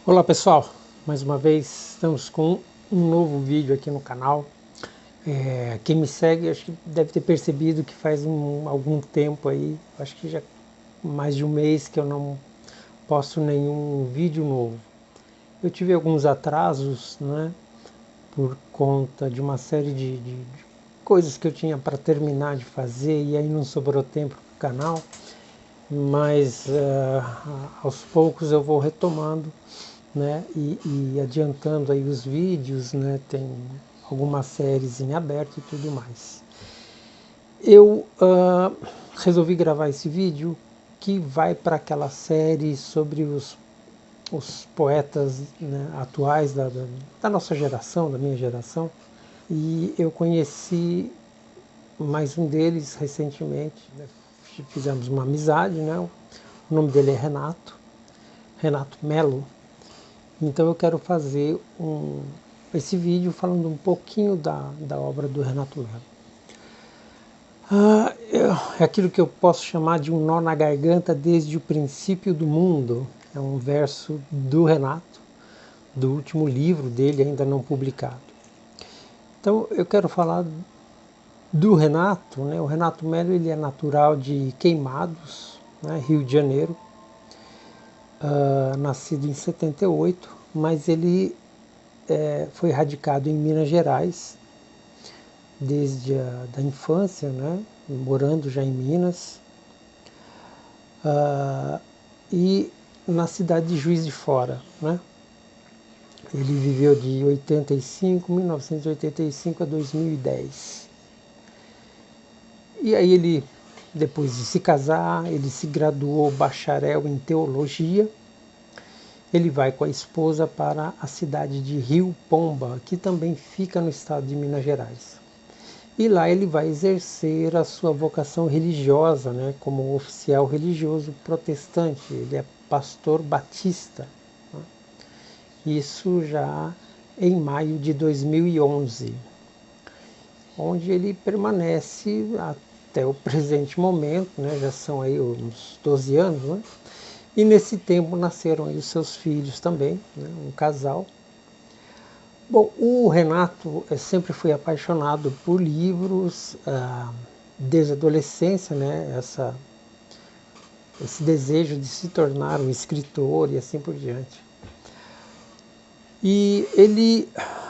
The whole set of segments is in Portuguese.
Olá pessoal, mais uma vez estamos com um novo vídeo aqui no canal. Quem me segue acho que deve ter percebido que faz algum tempo aí, acho que já mais de um mês que eu não posto nenhum vídeo novo. Eu tive alguns atrasos, né, por conta de uma série de coisas que eu tinha para terminar de fazer e aí não sobrou tempo para o canal, mas aos poucos eu vou retomando, né, e adiantando aí os vídeos, né, tem algumas séries em aberto e tudo mais. Eu resolvi gravar esse vídeo que vai para aquela série sobre os poetas, né, atuais da nossa geração, da minha geração, e eu conheci mais um deles recentemente, né, fizemos uma amizade, né, o nome dele é Renato Melo. Então eu quero fazer esse vídeo falando um pouquinho da obra do Renato Melo. É aquilo que eu posso chamar de um nó na garganta desde o princípio do mundo. É um verso do Renato, do último livro dele, ainda não publicado. Então eu quero falar do Renato, né? O Renato Melo ele é natural de Queimados, né? Rio de Janeiro, nascido em 78, mas ele foi radicado em Minas Gerais desde a infância, né, morando já em Minas, e na cidade de Juiz de Fora, né. Ele viveu de 1985 a 2010. E aí ele, depois de se casar, ele se graduou bacharel em teologia. Ele vai com a esposa para a cidade de Rio Pomba, que também fica no estado de Minas Gerais. E lá ele vai exercer a sua vocação religiosa, né, como oficial religioso protestante. Ele é pastor batista. Né? Isso já em maio de 2011, onde ele permanece até o presente momento, né, já são aí uns 12 anos, né? E nesse tempo nasceram aí os seus filhos também, né, um casal. Bom, o Renato sempre foi apaixonado por livros, desde a adolescência, né, esse desejo de se tornar um escritor e assim por diante. E ele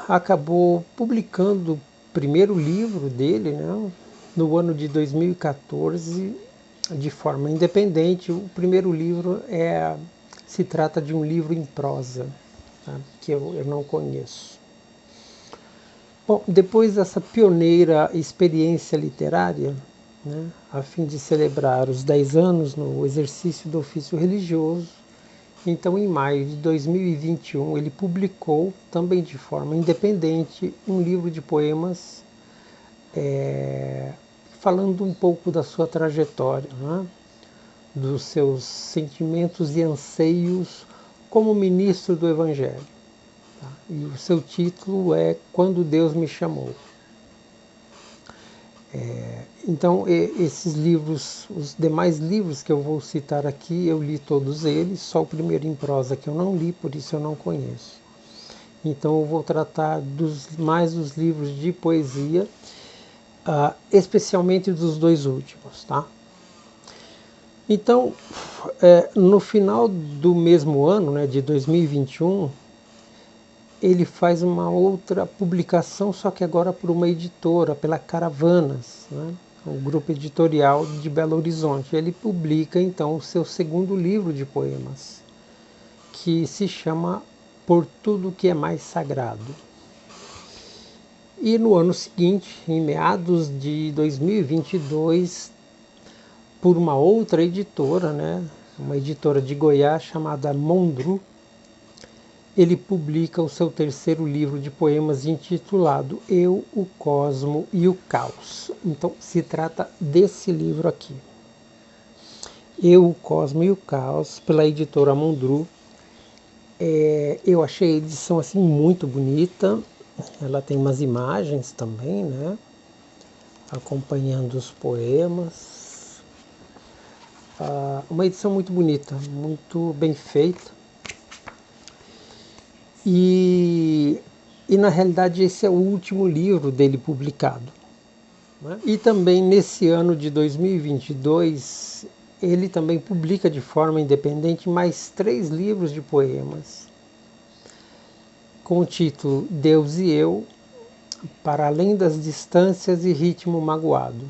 acabou publicando o primeiro livro dele, né, no ano de 2014, de forma independente. O primeiro livro se trata de um livro em prosa, tá, que eu não conheço. Bom, depois dessa pioneira experiência literária, né, a fim de celebrar os 10 anos no exercício do ofício religioso, então em maio de 2021 ele publicou, também de forma independente, um livro de poemas falando um pouco da sua trajetória, né, dos seus sentimentos e anseios como ministro do Evangelho. Tá? E o seu título é Quando Deus Me Chamou. Então, esses livros, os demais livros que eu vou citar aqui, eu li todos eles, só o primeiro em prosa que eu não li, por isso eu não conheço. Então, eu vou tratar mais dos livros de poesia, especialmente dos dois últimos, tá? Então, no final do mesmo ano, né, de 2021, ele faz uma outra publicação, só que agora por uma editora, pela Caravanas, né? O grupo editorial de Belo Horizonte. Ele publica então o seu segundo livro de poemas, que se chama Por Tudo Que É Mais Sagrado. E no ano seguinte, em meados de 2022, por uma outra editora, né? Uma editora de Goiás chamada Mondru, ele publica o seu terceiro livro de poemas intitulado Eu, o Cosmo e o Caos. Então se trata desse livro aqui. Eu, o Cosmo e o Caos, pela editora Mondru. Eu achei a edição assim muito bonita. Ela tem umas imagens também, né, acompanhando os poemas. Uma edição muito bonita, muito bem feita. E na realidade esse é o último livro dele publicado, né? E também nesse ano de 2022 ele também publica de forma independente mais 3 livros de poemas com o título Deus e Eu, Para Além das Distâncias e Ritmo Magoado.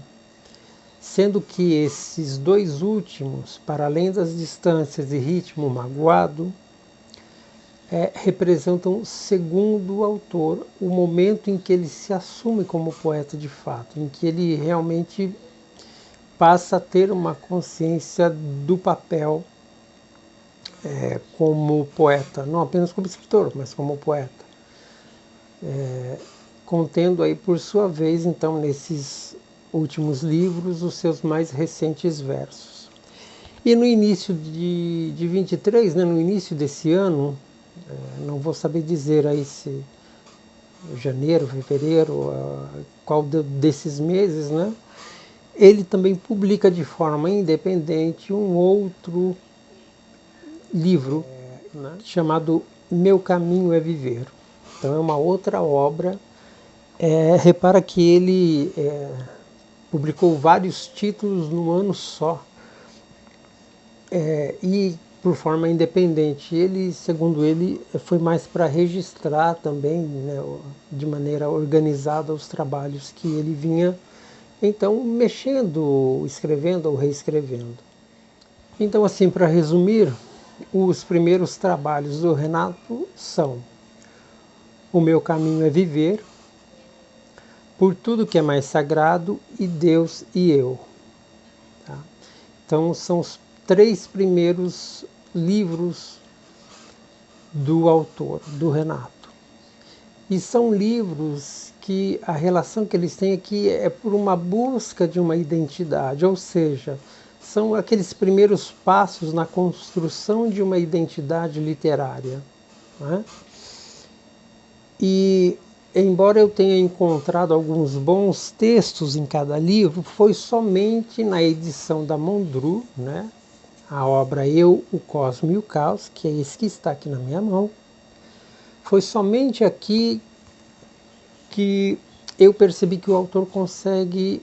Sendo que esses 2 últimos, Para Além das Distâncias e Ritmo Magoado, representam, segundo o autor, o momento em que ele se assume como poeta de fato, em que ele realmente passa a ter uma consciência do papel como poeta, não apenas como escritor, mas como poeta. Contendo aí, por sua vez, então, nesses últimos livros, os seus mais recentes versos. E no início de 23, né, no início desse ano, não vou saber dizer aí se janeiro, fevereiro, qual desses meses, né, ele também publica de forma independente um outro livro, né, chamado Meu Caminho é Viver. Então é uma outra obra. Repara que ele publicou vários títulos num ano só, e por forma independente. Ele, segundo ele, foi mais para registrar também, né, de maneira organizada os trabalhos que ele vinha, então, mexendo, escrevendo ou reescrevendo. Então, assim, para resumir, os primeiros trabalhos do Renato são O Meu Caminho é Viver, Por Tudo que é Mais Sagrado e Deus e Eu. Tá? Então, são os 3 primeiros livros do autor, do Renato. E são livros que a relação que eles têm aqui é por uma busca de uma identidade, ou seja, são aqueles primeiros passos na construção de uma identidade literária, né? E embora eu tenha encontrado alguns bons textos em cada livro, foi somente na edição da Mondru, né, a obra Eu, o Cosmo e o Caos, que é esse que está aqui na minha mão, foi somente aqui que eu percebi que o autor consegue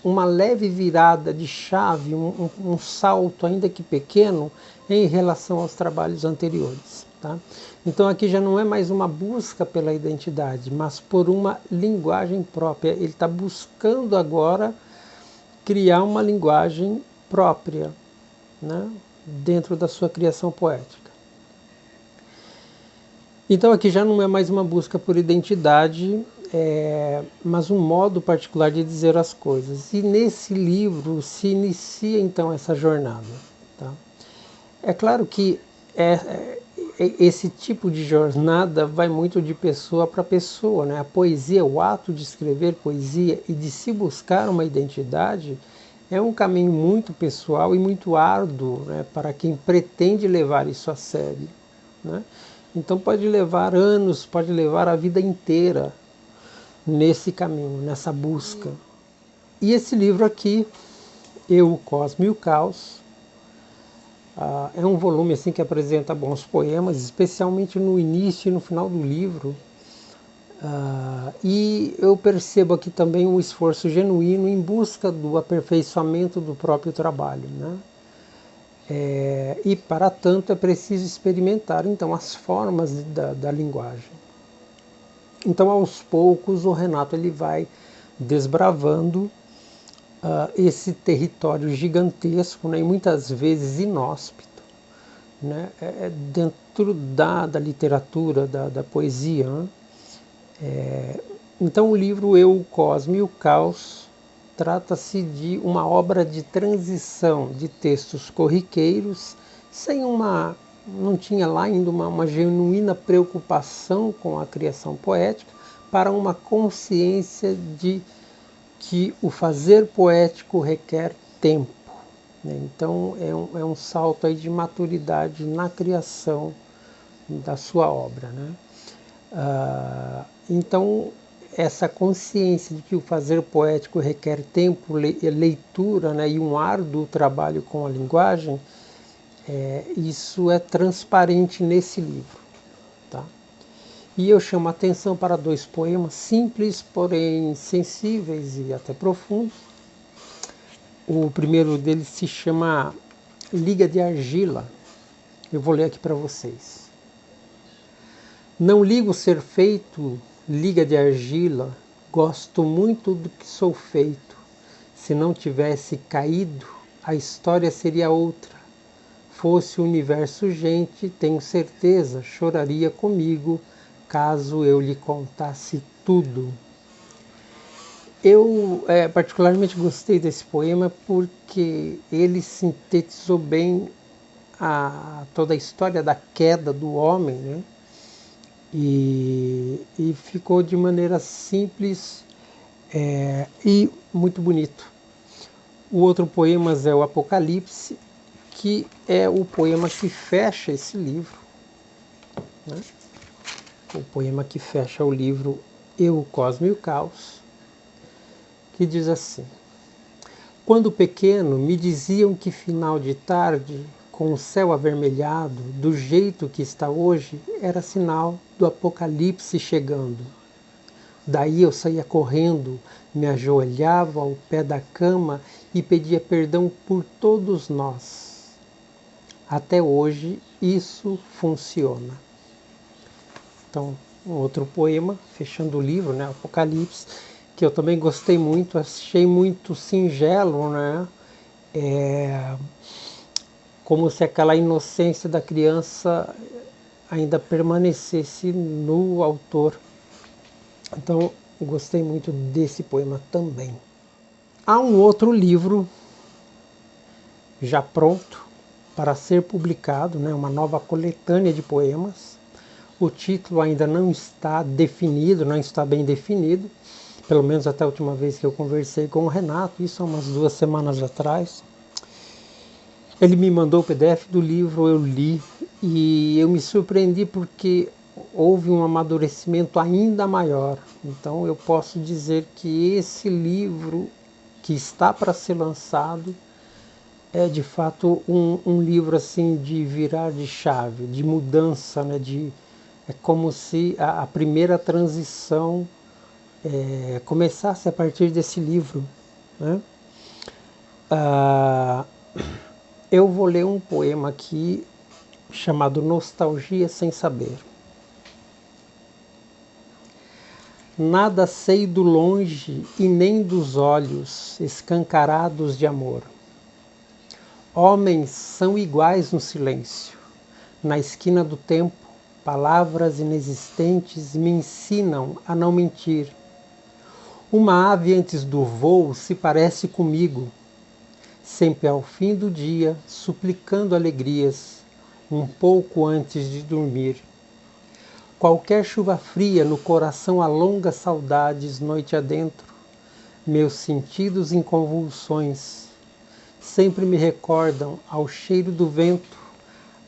uma leve virada de chave, um salto, ainda que pequeno, em relação aos trabalhos anteriores. Tá? Então aqui já não é mais uma busca pela identidade, mas por uma linguagem própria. Ele está buscando agora criar uma linguagem própria, né, dentro da sua criação poética. Então aqui já não é mais uma busca por identidade, mas um modo particular de dizer as coisas. E nesse livro se inicia então essa jornada. Tá? É claro que esse tipo de jornada vai muito de pessoa para pessoa, né? A poesia, o ato de escrever poesia e de se buscar uma identidade é um caminho muito pessoal e muito árduo, né, para quem pretende levar isso a sério, né? Então pode levar anos, pode levar a vida inteira nesse caminho, nessa busca. E esse livro aqui, Eu, o Cosmo e o Caos, é um volume assim que apresenta bons poemas, especialmente no início e no final do livro. E eu percebo aqui também um esforço genuíno em busca do aperfeiçoamento do próprio trabalho, né? E para tanto é preciso experimentar então as formas da linguagem. Então aos poucos o Renato ele vai desbravando esse território gigantesco, né, e muitas vezes inóspito, né, dentro da literatura, da poesia, né? Então o livro Eu, o Cosmo e o Caos trata-se de uma obra de transição de textos corriqueiros, não tinha lá ainda uma genuína preocupação com a criação poética, para uma consciência de que o fazer poético requer tempo, né? Então é um salto aí de maturidade na criação da sua obra, né? Então essa consciência de que o fazer poético requer tempo, leitura, né, e um árduo trabalho com a linguagem, isso é transparente nesse livro. E eu chamo a atenção para dois poemas simples, porém sensíveis e até profundos. O primeiro deles se chama Liga de Argila. Eu vou ler aqui para vocês. Não ligo ser feito liga de argila, gosto muito do que sou feito. Se não tivesse caído, a história seria outra. Fosse o universo gente, tenho certeza, choraria comigo, caso eu lhe contasse tudo. Eu particularmente gostei desse poema porque ele sintetizou bem toda a história da queda do homem, né? E ficou de maneira simples e muito bonito. O outro poema é o Apocalipse, que é o poema que fecha esse livro, né? O poema que fecha o livro Eu, o Cosmo e o Caos, que diz assim: quando pequeno me diziam que final de tarde, com o céu avermelhado, do jeito que está hoje, era sinal do apocalipse chegando. Daí eu saía correndo, me ajoelhava ao pé da cama e pedia perdão por todos nós. Até hoje isso funciona. Então, um outro poema, fechando o livro, né, Apocalipse, que eu também gostei muito, achei muito singelo, né? Como se aquela inocência da criança ainda permanecesse no autor. Então, gostei muito desse poema também. Há um outro livro já pronto para ser publicado, né, uma nova coletânea de poemas. O título ainda não está definido, não está bem definido, pelo menos até a última vez que eu conversei com o Renato, isso há umas 2 semanas atrás. Ele me mandou o PDF do livro, eu li e eu me surpreendi porque houve um amadurecimento ainda maior. Então eu posso dizer que esse livro que está para ser lançado é de fato um livro assim de virar de chave, de mudança, né? É como se a primeira transição começasse a partir desse livro, né? Eu vou ler um poema aqui chamado Nostalgia Sem Saber. Nada sei do longe e nem dos olhos escancarados de amor. Homens são iguais no silêncio. Na esquina do tempo, palavras inexistentes me ensinam a não mentir. Uma ave antes do voo se parece comigo, sempre ao fim do dia, suplicando alegrias, um pouco antes de dormir. Qualquer chuva fria no coração alonga saudades noite adentro, meus sentidos em convulsões sempre me recordam ao cheiro do vento,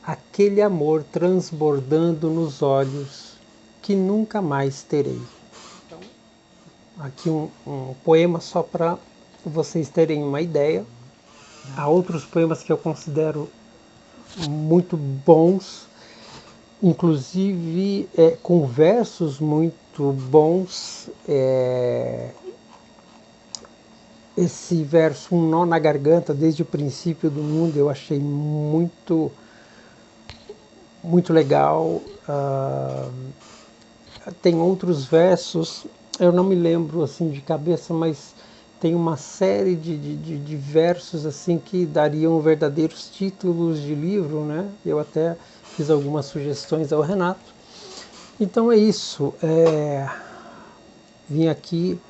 aquele amor transbordando nos olhos que nunca mais terei. Então, aqui um poema só para vocês terem uma ideia. Há outros poemas que eu considero muito bons, inclusive com versos muito bons. Esse verso, um nó na garganta desde o princípio do mundo, eu achei muito, muito legal. Tem outros versos, eu não me lembro assim de cabeça, mas tem uma série de versos assim que dariam verdadeiros títulos de livro, né? Eu até fiz algumas sugestões ao Renato. Então é isso. Vim aqui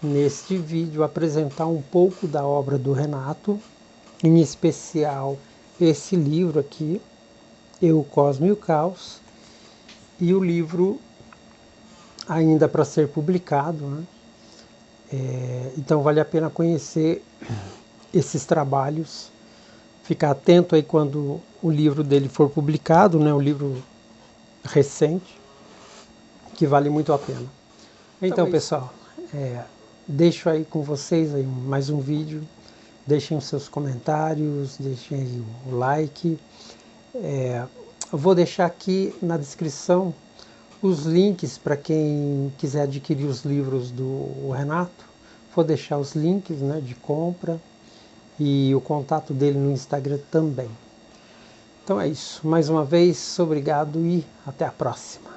neste vídeo apresentar um pouco da obra do Renato, em especial esse livro aqui, Eu, o Cosmo e o Caos, e o livro ainda para ser publicado, né? Então vale a pena conhecer esses trabalhos, ficar atento aí quando o livro dele for publicado, né? O livro recente, que vale muito a pena. Então pessoal, deixo aí com vocês aí mais um vídeo, deixem os seus comentários, deixem aí o like. Eu vou deixar aqui na descrição Os links para quem quiser adquirir os livros do Renato, vou deixar os links, né, de compra e o contato dele no Instagram também. Então é isso. Mais uma vez, obrigado e até a próxima.